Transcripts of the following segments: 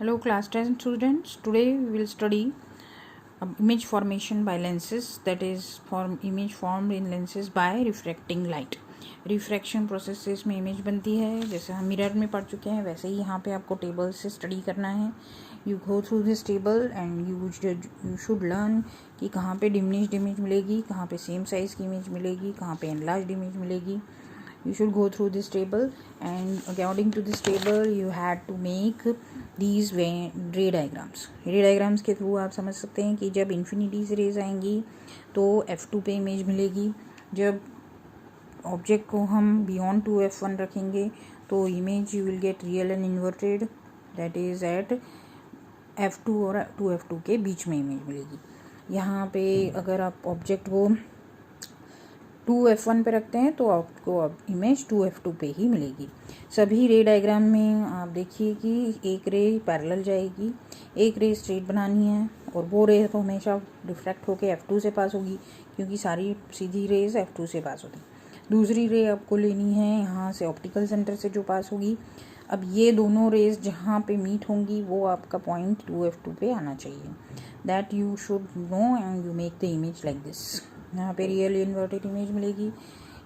Hello class 10 students. Today we will study image formation by lenses, that is image formed in lenses by refracting light. Refraction process से इसमें image बनती है, जैसे हम mirror में पढ़ चुके हैं वैसे ही यहाँ पे आपको टेबल से स्टडी करना है. You go through this table and you should learn कि कहाँ पे डिमिनिश्ड इमेज मिलेगी, कहाँ पे सेम साइज़ की इमेज मिलेगी, कहाँ पे एनलार्ज्ड इमेज मिलेगी. You should go through this table, and according to this table you had to make these ray diagrams. रे डायग्राम्स के थ्रू आप समझ सकते हैं कि जब इन्फिनिटी से रेज आएंगी तो F2 पे इमेज मिलेगी. जब ऑब्जेक्ट को हम बियॉन्ड टू F1 रखेंगे तो image you will get real and inverted, that is at F2 और 2F2 के बीच में इमेज मिलेगी. यहाँ पे अगर आप ऑब्जेक्ट को 2F1 पे रखते हैं तो आपको अब इमेज 2F2 पे ही मिलेगी. सभी रे डायग्राम में आप देखिए कि एक रे पैरेलल जाएगी, एक रे स्ट्रेट बनानी है और वो रे तो हमेशा रिफ्रैक्ट होके F2 से पास होगी क्योंकि सारी सीधी रेज F2 से पास होती. दूसरी रे आपको लेनी है यहाँ से ऑप्टिकल सेंटर से जो पास होगी. अब ये दोनों रेज जहाँ पे मीट होंगी वो आपका पॉइंट 2F2 पे आना चाहिए. That you should know and you make the image like this. यहाँ पे रियल इन्वर्टेड इमेज मिलेगी.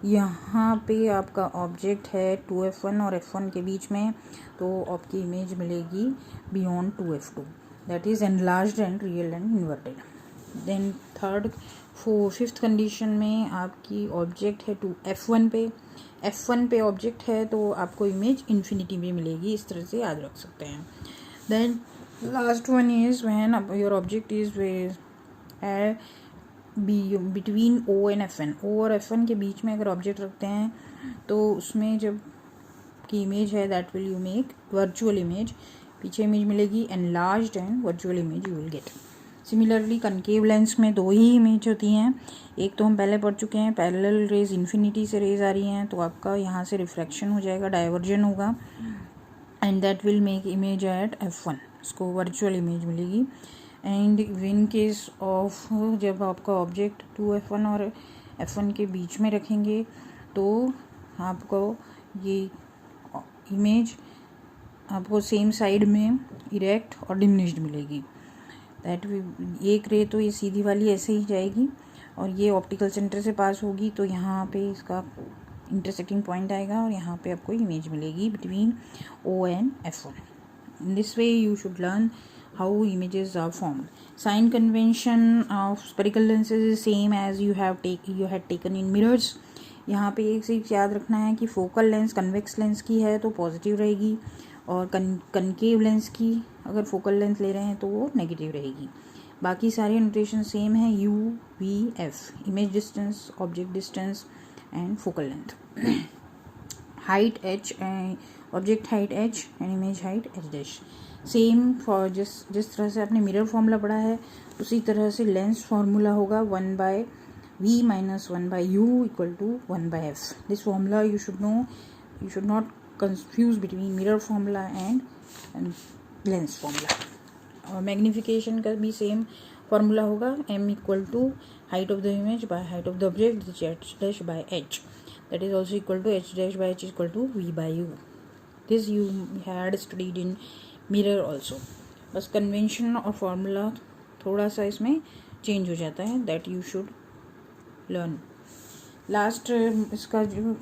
यहाँ पे आपका ऑब्जेक्ट है 2F1 और F1 के बीच में, तो आपकी इमेज मिलेगी beyond 2F2, that is enlarged and real and inverted. Then fifth condition में आपकी ऑब्जेक्ट है F1 पे, F1 पे ऑब्जेक्ट है तो आपको इमेज इन्फिनिटी में मिलेगी. इस तरह से याद रख सकते हैं. Then last one is when your object is between O and F1. O और F1 के बीच में अगर ऑब्जेक्ट रखते हैं तो उसमें जब की इमेज है that will you make virtual image. पीछे इमेज मिलेगी enlarged and virtual image you will gate. Similarly concave lens में दो ही इमेज होती हैं. एक तो हम पहले पढ़ चुके हैं, पैरेलल रेज इन्फिनिटी से रेज आ रही हैं तो आपका यहाँ से रिफ्रैक्शन हो जाएगा, डाइवर्जन होगा and that will make image at F1. इसको वर्चुअल इमेज मिलेगी. एंड इन केस ऑफ जब आपका ऑब्जेक्ट 2F1 और F1 के बीच में रखेंगे तो आपको ये इमेज आपको सेम साइड में इरेक्ट और डिमिनिश्ड मिलेगी. दैट एक रे तो ये सीधी वाली ऐसे ही जाएगी और ये ऑप्टिकल सेंटर से पास होगी तो यहाँ पे इसका इंटरसेक्टिंग पॉइंट आएगा और यहाँ पे आपको इमेज मिलेगी between O and F1. In this way you should learn how images are formed. Sign convention of spherical lenses is same as you had taken in mirrors. यहाँ पे एक चीज़ याद रखना है कि फोकल लेंस कन्वेक्स लेंस की है तो पॉजिटिव रहेगी और कनकेव लेंस की अगर फोकल लेंथ ले रहे हैं तो वो नेगेटिव रहेगी. बाकी सारे नोटेशन सेम है, U, V, F, image distance, object distance and focal length. Height H, object height H and image height H'. Same for जिस तरह से आपने मिरर फॉर्मूला पढ़ा है उसी तरह से लेंस फार्मूला होगा 1/V - 1/U = 1/F. This formula you should know, you should not confuse between mirror formula and lens formula. और मैग्नीफिकेशन का भी सेम फार्मूला होगा, M = height of the image by height of the object H'/H. that is also equal to H'/H = V/U. This you had studied in mirror also. बस convention और formula थोड़ा सा इसमें change हो जाता है, that you should learn. Last इसका जो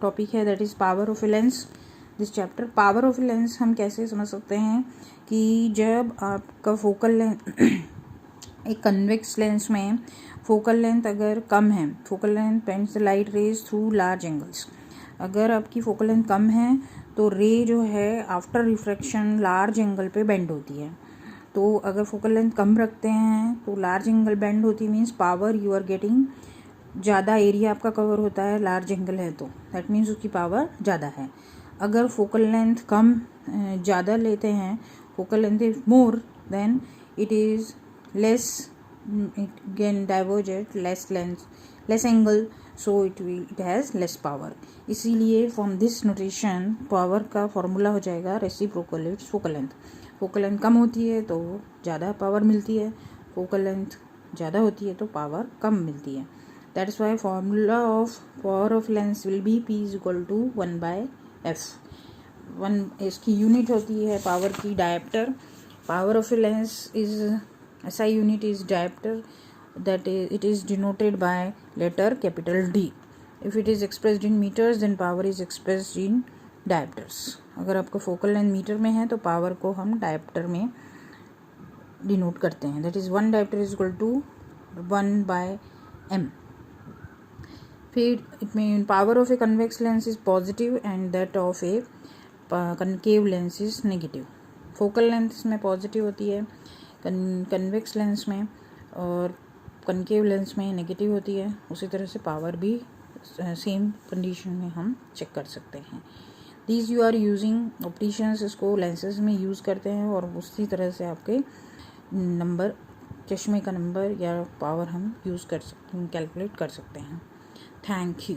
टॉपिक है that is power of a lens. This chapter power of a lens हम कैसे समझ सकते हैं कि जब आपका फोकल लेंथ एक कन्वेक्स लेंस में फोकल लेंथ अगर कम है, focal length bends the light rays through large angles. अगर आपकी फोकल लेंथ कम है तो रे जो है आफ्टर रिफ्रैक्शन लार्ज एंगल पे बेंड होती है. तो अगर फोकल लेंथ कम रखते हैं तो लार्ज एंगल बेंड होती means power you are getting, ज़्यादा एरिया आपका कवर होता है, लार्ज एंगल है तो दैट मीन्स उसकी पावर ज़्यादा है. अगर फोकल लेंथ कम ज़्यादा लेते हैं, focal length is more than it is less, it can diverge at less angle, so it has less power. इसीलिए from this notation पावर का फॉर्मूला हो जाएगा reciprocal its focal length. Focal length कम होती है तो ज़्यादा पावर मिलती है, फोकल लेंथ ज़्यादा होती है तो पावर कम मिलती है. That is why formula of power of lens will be P = 1/F. One इसकी यूनिट होती है पावर की dioptre. Power of a lens is SI unit is diopter, that is it is denoted by letter capital D. If it is expressed in meters then power is expressed in diopters. अगर आपका focal length metre में है तो power को हम dioptre में denote करते हैं. That is 1 dioptre is equal to 1/m. फिर it mean power of a convex lens is positive and that of a concave lens is negative. Focal length इसमें पॉजिटिव होती है, कन्वेक्स लेंस में और concave lens में negative होती है. उसी तरह से पावर भी सेम कंडीशन में हम चेक कर सकते हैं. These you are using opticians इसको लेंसेज में यूज़ करते हैं और उसी तरह से आपके नंबर चश्मे का नंबर या पावर हम यूज़ कर सकते हैं, कैलकुलेट कर सकते हैं. Thank you.